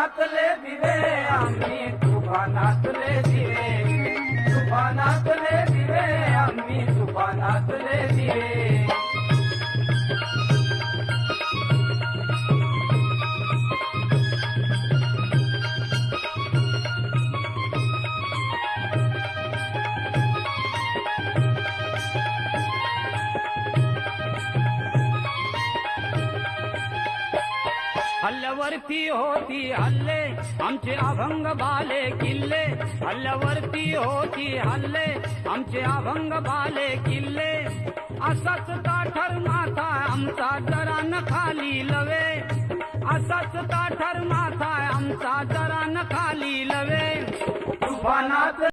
तुफानातले दिवे आम्ही तुफानातले दिवे तुफानातले दिवे आम्ही तुफानातले दिवे हल्ल्यावरती होती हल्ले आमचे अभंग बाले किल्ले हल्ल्यावरती होती हल्ले आमचे अभंग बाले किल्ले असाच ताठर माथा आमचा जरा न खाली लवे असाच ताठर माथा आमचा जरा न खाली लवे तुफानात